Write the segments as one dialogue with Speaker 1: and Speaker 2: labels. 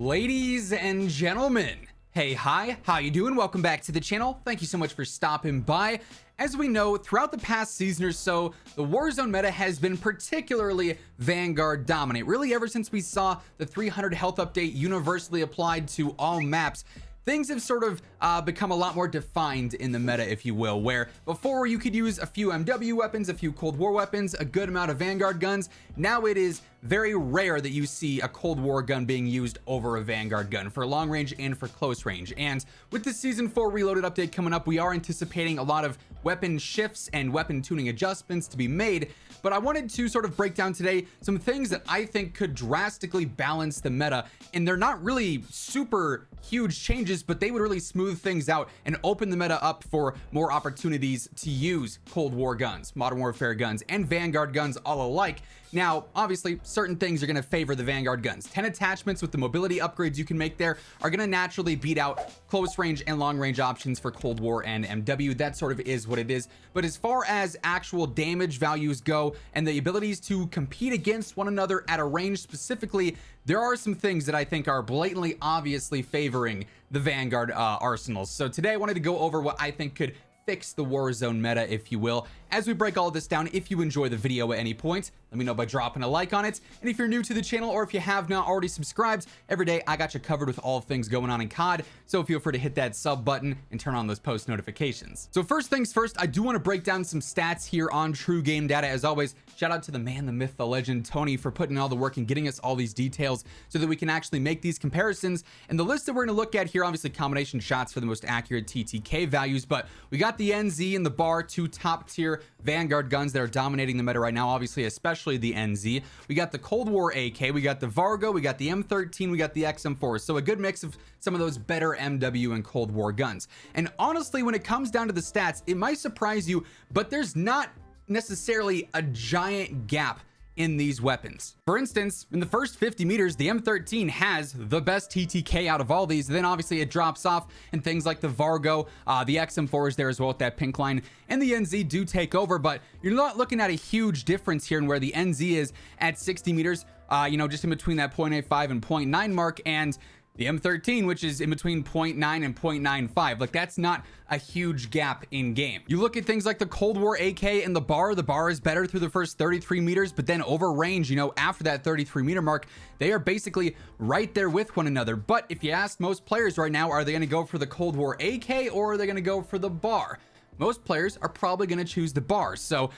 Speaker 1: Ladies and gentlemen, hey, hi, how you doing? Welcome back to the channel. Thank you so much for stopping by. As we know, throughout the past season or so, the Warzone meta has been particularly Vanguard dominant. Really, ever since we saw the 300 health update universally applied to all maps, things have sort of become a lot more defined in the meta, if you will, where before you could use a few MW weapons, a few Cold War weapons, a good amount of Vanguard guns. Now it is very rare that you see a Cold War gun being used over a Vanguard gun for long range and for close range. And with the Season 4 Reloaded update coming up, we are anticipating a lot of weapon shifts and weapon tuning adjustments to be made. But I wanted to sort of break down today some things that I think could drastically balance the meta. And they're not really super huge changes, but they would really smooth things out and open the meta up for more opportunities to use Cold War guns, Modern Warfare guns, and Vanguard guns all alike. Now, obviously, certain things are going to favor the Vanguard guns. 10 attachments with the mobility upgrades you can make there are going to naturally beat out close range and long range options for Cold War and MW. That sort of is what it is. But as far as actual damage values go and the abilities to compete against one another at a range specifically, there are some things that I think are blatantly obviously favoring the Vanguard arsenals. So today I wanted to go over what I think could fix the Warzone meta, if you will. As we break all this down, if you enjoy the video at any point, let me know by dropping a like on it. And if you're new to the channel, or if you have not already subscribed, every day I got you covered with all things going on in COD. So feel free to hit that sub button and turn on those post notifications. So first things first, I do want to break down some stats here on True Game Data. As always, shout out to the man, the myth, the legend, Tony, for putting all the work and getting us all these details so that we can actually make these comparisons. And the list that we're going to look at here, obviously combination shots for the most accurate TTK values, but we got the NZ and the BAR, two top tier Vanguard guns that are dominating the meta right now, obviously, especially the NZ. We got the Cold War AK, we got the Vargo, we got the M13, we got the XM4. So a good mix of some of those better MW and Cold War guns. And honestly, when it comes down to the stats, it might surprise you, but there's not necessarily a giant gap in these weapons. For instance, in the first 50 meters, the M13 has the best TTK out of all these. Then obviously it drops off, and things like the Vargo, the XM4 is there as well with that pink line, and the NZ do take over. But you're not looking at a huge difference here in where the NZ is at 60 meters, you know, just in between that 0.85 and 0.9 mark, and the M13, which is in between 0.9 and 0.95. Like, that's not a huge gap in game. You look at things like the Cold War AK and the BAR is better through the first 33 meters, but then over range, you know, after that 33 meter mark, they are basically right there with one another. But if you ask most players right now, are they going to go for the Cold War AK or are they going to go for the BAR? Most players are probably going to choose the BAR. So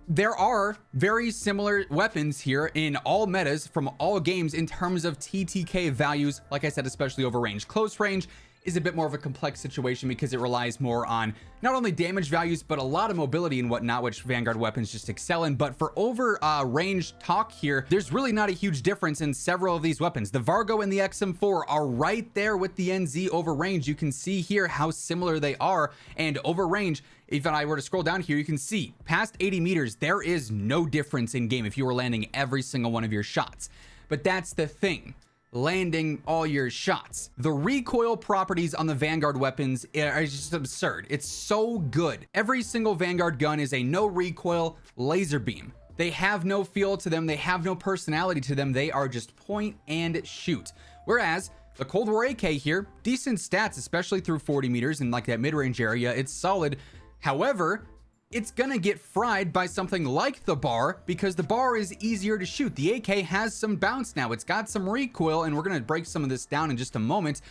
Speaker 1: there are very similar weapons here in all metas from all games in terms of TTK values. Like I said, especially over range. Close range is a bit more of a complex situation because it relies more on not only damage values, but a lot of mobility and whatnot, which Vanguard weapons just excel in. But for over range talk here, there's really not a huge difference in several of these weapons. The Vargo and the XM4 are right there with the NZ over range. You can see here how similar they are. And over range, if I were to scroll down here, you can see past 80 meters, there is no difference in game if you were landing every single one of your shots. But that's the thing. Landing all your shots. The recoil properties on the Vanguard weapons are just absurd. It's so good. Every single Vanguard gun is a no recoil laser beam. They have no feel to them. They have no personality to them. They are just point and shoot. Whereas the Cold War AK here, decent stats, especially through 40 meters and like that mid-range area. It's solid. However, it's gonna get fried by something like the BAR because the BAR is easier to shoot. The AK has some bounce now. It's got some recoil, and we're gonna break some of this down in just a moment.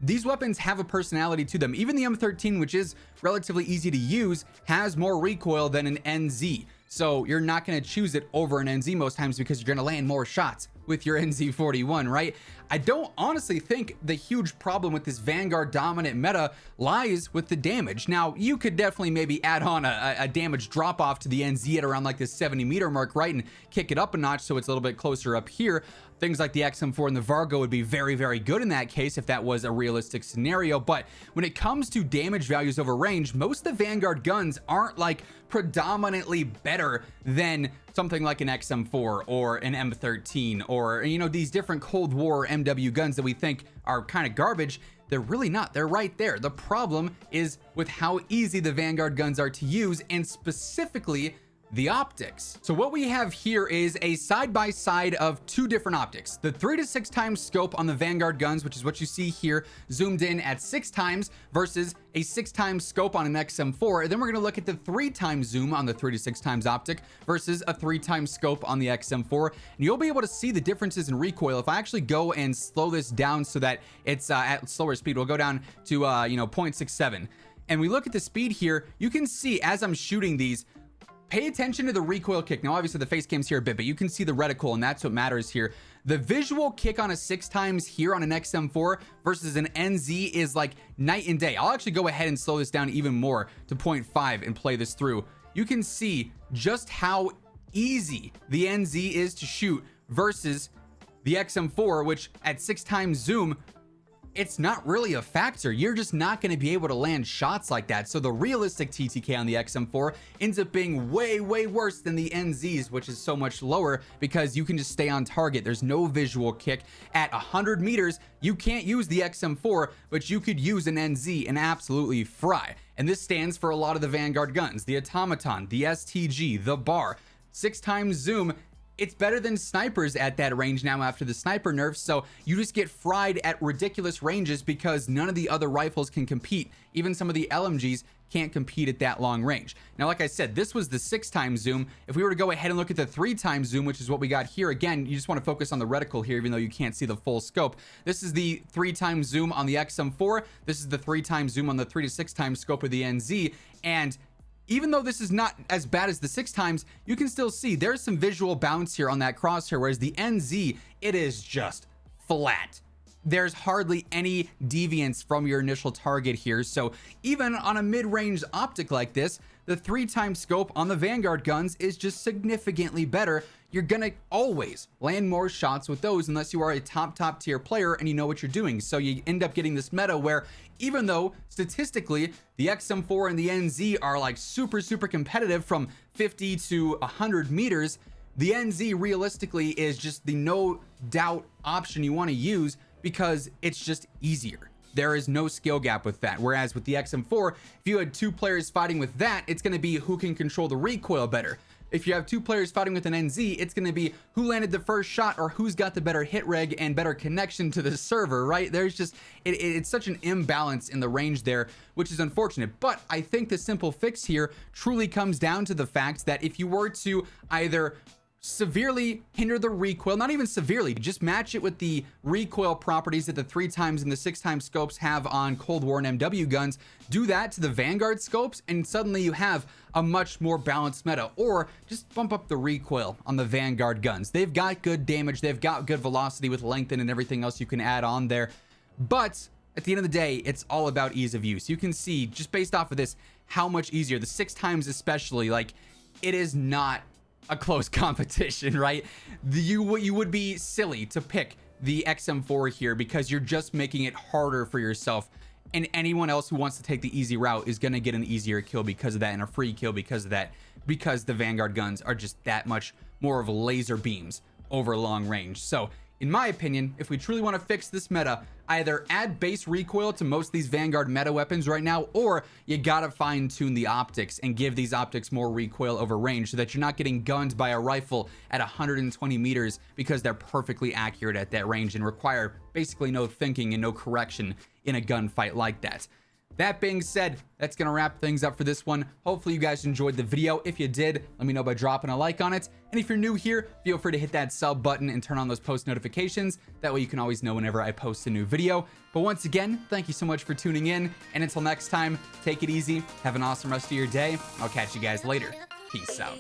Speaker 1: These weapons have a personality to them. Even the M13, which is relatively easy to use, has more recoil than an NZ. So you're not going to choose it over an NZ most times because you're going to land more shots with your NZ41, right? I don't honestly think the huge problem with this Vanguard dominant meta lies with the damage. Now, you could definitely maybe add on a damage drop off to the NZ at around like the 70 meter mark, right? And kick it up a notch so it's a little bit closer up here. Things like the XM4 and the Vargo would be very, very good in that case if that was a realistic scenario. But when it comes to damage values over range, most of the Vanguard guns aren't like predominantly better than something like an XM4 or an M13 or, you know, these different Cold War MW guns that we think are kind of garbage. They're really not. They're right there. The problem is with how easy the Vanguard guns are to use, and specifically the optics. So what we have here is a side-by-side of two different optics. The 3 to 6 times scope on the Vanguard guns, which is what you see here, zoomed in at 6 times versus a 6 times scope on an XM4. And then we're going to look at the 3 times zoom on the 3 to 6 times optic versus a 3 times scope on the XM4. And you'll be able to see the differences in recoil. If I actually go and slow this down so that it's at slower speed, we'll go down to 0.67. And we look at the speed here, you can see as I'm shooting these, pay attention to the recoil kick. Now, obviously the face cam's here a bit, but you can see the reticle, and that's what matters here. The visual kick on a 6 times here on an XM4 versus an NZ is like night and day. I'll actually go ahead and slow this down even more to 0.5 and play this through. You can see just how easy the NZ is to shoot versus the XM4, which at 6 times zoom, it's not really a factor. You're just not going to be able to land shots like that. So the realistic TTK on the XM4 ends up being way worse than the NZs, which is so much lower because you can just stay on target. There's no visual kick. At 100 meters, you can't use the XM4, but you could use an NZ and absolutely fry. And this stands for a lot of the Vanguard guns, the Automaton, the STG, the Bar. 6 times zoom. It's better than snipers at that range now after the sniper nerfs, so you just get fried at ridiculous ranges because none of the other rifles can compete. Even some of the LMGs can't compete at that long range. Now, like I said, this was the 6 times zoom. If we were to go ahead and look at the 3 times zoom, which is what we got here, again, you just want to focus on the reticle here, even though you can't see the full scope. This is the 3 times zoom on the XM4. This is the 3 times zoom on the 3 to 6 times scope of the NZ, and even though this is not as bad as the 6 times, you can still see there's some visual bounce here on that crosshair, whereas the NZ, it is just flat. There's hardly any deviance from your initial target here. So even on a mid-range optic like this, the 3 times scope on the Vanguard guns is just significantly better. You're gonna always land more shots with those unless you are a top tier player and you know what you're doing. So you end up getting this meta where even though statistically the XM4 and the NZ are like super competitive from 50 to 100 meters, the NZ realistically is just the no doubt option you want to use because it's just easier. There is no skill gap with that. Whereas with the XM4, if you had 2 players fighting with that, it's going to be who can control the recoil better. If you have 2 players fighting with an NZ, it's going to be who landed the first shot or who's got the better hit reg and better connection to the server, right? There's just, it's such an imbalance in the range there, which is unfortunate. But I think the simple fix here truly comes down to the fact that if you were to either severely hinder the recoil, not even severely, just match it with the recoil properties that the 3 times and the 6 times scopes have on Cold War and MW guns, do that to the Vanguard scopes and suddenly you have a much more balanced meta. Or just bump up the recoil on the Vanguard guns. They've got good damage, they've got good velocity with lengthen and everything else you can add on there, but at the end of the day, it's all about ease of use. You can see just based off of this how much easier, the 6 times especially, like it is not a close competition, right? You would be silly to pick the XM4 here because you're just making it harder for yourself, and anyone else who wants to take the easy route is going to get an easier kill because of that and a free kill because of that, because the Vanguard guns are just that much more of laser beams over long range. So in my opinion, if we truly want to fix this meta, either add base recoil to most of these Vanguard meta weapons right now, or you gotta fine tune the optics and give these optics more recoil over range so that you're not getting gunned by a rifle at 120 meters because they're perfectly accurate at that range and require basically no thinking and no correction in a gunfight like that. That being said, that's gonna wrap things up for this one. Hopefully you guys enjoyed the video. If you did, let me know by dropping a like on it. And if you're new here, feel free to hit that sub button and turn on those post notifications. That way you can always know whenever I post a new video. But once again, thank you so much for tuning in. And until next time, take it easy. Have an awesome rest of your day. I'll catch you guys later. Peace out.